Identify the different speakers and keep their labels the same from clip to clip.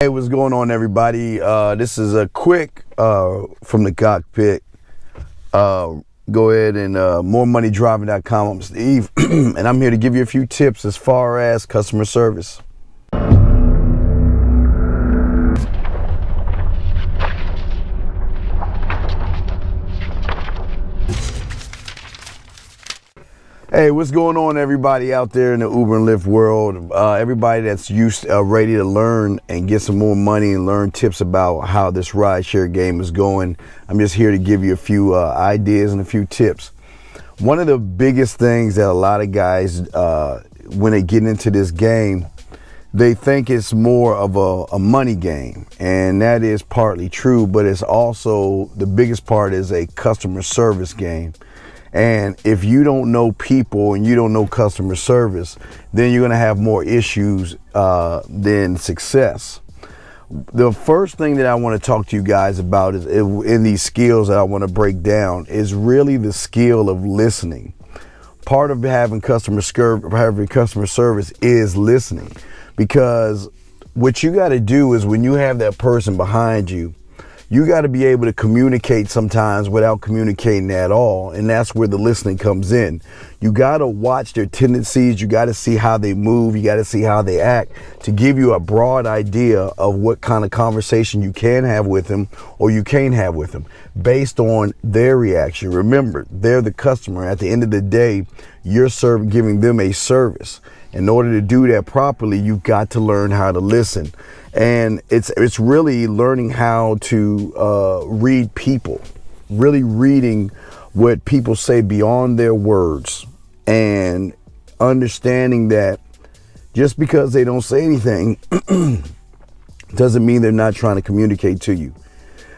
Speaker 1: Hey, what's going on, everybody? This is a quick from the cockpit. Go ahead and moremoneydriving.com. I'm Steve, and I'm here to give you a few tips as far as customer service. Hey, what's going on, everybody out there in the Uber and Lyft world? Everybody that's ready to learn and get some more money and learn tips about how this rideshare game is going. I'm just here to give you a few ideas and a few tips. One of the biggest things that a lot of guys, when they get into this game, they think it's more of a money game, and that is partly true, but it's also, the biggest part is a customer service game. And if you don't know people and you don't know customer service, then you're going to have more issues than success. The first thing that I want to talk to you guys about is in these skills that I want to break down is really the skill of listening. Part of having customer service is listening, because what you got to do is when you have that person behind you, you got to be able to communicate sometimes without communicating at all. And that's where the listening comes in. You got to watch their tendencies. You got to see how they move. You got to see how they act to give you a broad idea of what kind of conversation you can have with them or you can't have with them based on their reaction. Remember, they're the customer. At the end of the day, you're giving them a service. In order to do that properly, you've got to learn how to listen. And it's really learning how to read people, really reading what people say beyond their words, and understanding that just because they don't say anything doesn't mean they're not trying to communicate to you.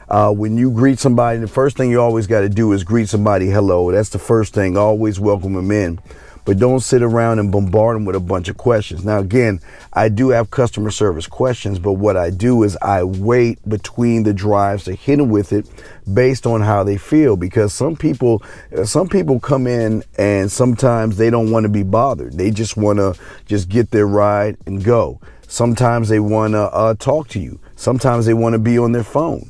Speaker 1: When you greet somebody, the first thing you always got to do is greet somebody hello. That's the first thing. Always welcome them in. But don't sit around and bombard them with a bunch of questions. Now, again, I do have customer service questions, but what I do is I wait between the drives to hit them with it based on how they feel, because some people come in and sometimes they don't want to be bothered. They just want to just get their ride and go. Sometimes they want to talk to you. Sometimes they want to be on their phone.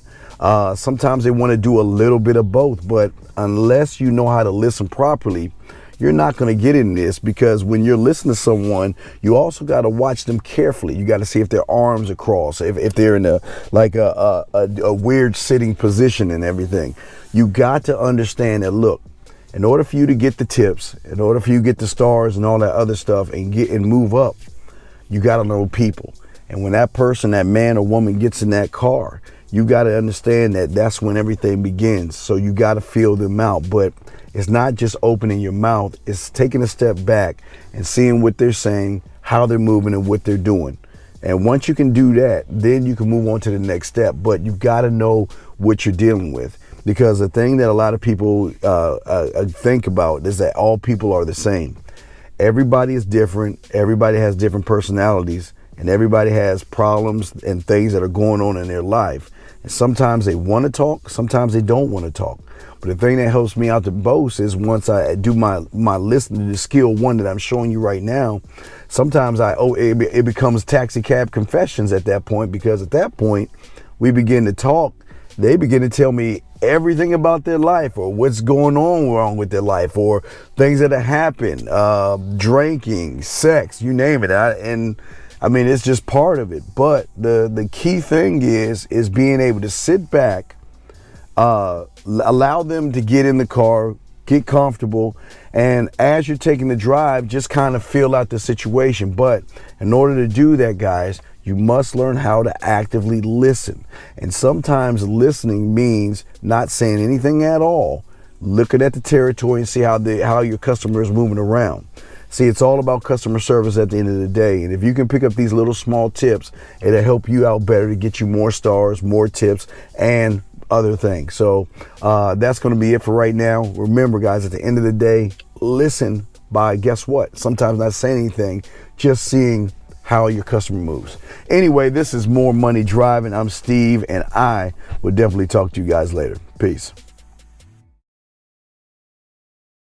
Speaker 1: Sometimes they want to do a little bit of both. But unless you know how to listen properly, you're not going to get in this, because when you're listening to someone, you also got to watch them carefully. You got to see if their arms are crossed, if they're in a weird sitting position and everything. You got to understand that, look, in order for you to get the tips, in order for you to get the stars and all that other stuff and move up, you got to know people. And when that person, that man or woman, gets in that car, you got to understand that that's when everything begins. So you got to feel them out. But it's not just opening your mouth. It's taking a step back and seeing what they're saying, how they're moving, and what they're doing. And once you can do that, then you can move on to the next step. But you've got to know what you're dealing with, because the thing that a lot of people think about is that all people are the same. Everybody is different. Everybody has different personalities, and everybody has problems and things that are going on in their life. And sometimes they want to talk, sometimes they don't want to talk. But the thing that helps me out the most is once I do my listening to the skill one that I'm showing you right now, sometimes it becomes taxi cab confessions at that point, because at that point we begin to talk. They begin to tell me everything about their life, or what's going on wrong with their life, or things that have happened, drinking, sex, you name it. I mean, it's just part of it. But the key thing is being able to sit back, allow them to get in the car, get comfortable, and as you're taking the drive, just kind of feel out the situation. But in order to do that, guys, you must learn how to actively listen. And sometimes listening means not saying anything at all, looking at the territory and see how your customer is moving around. See, it's all about customer service at the end of the day. And if you can pick up these little small tips, it'll help you out better to get you more stars, more tips, and other things. So that's going to be it for right now. Remember, guys, at the end of the day, listen by, guess what? Sometimes not saying anything, just seeing how your customer moves. Anyway, this is More Money Driving. I'm Steve, and I will definitely talk to you guys later. Peace.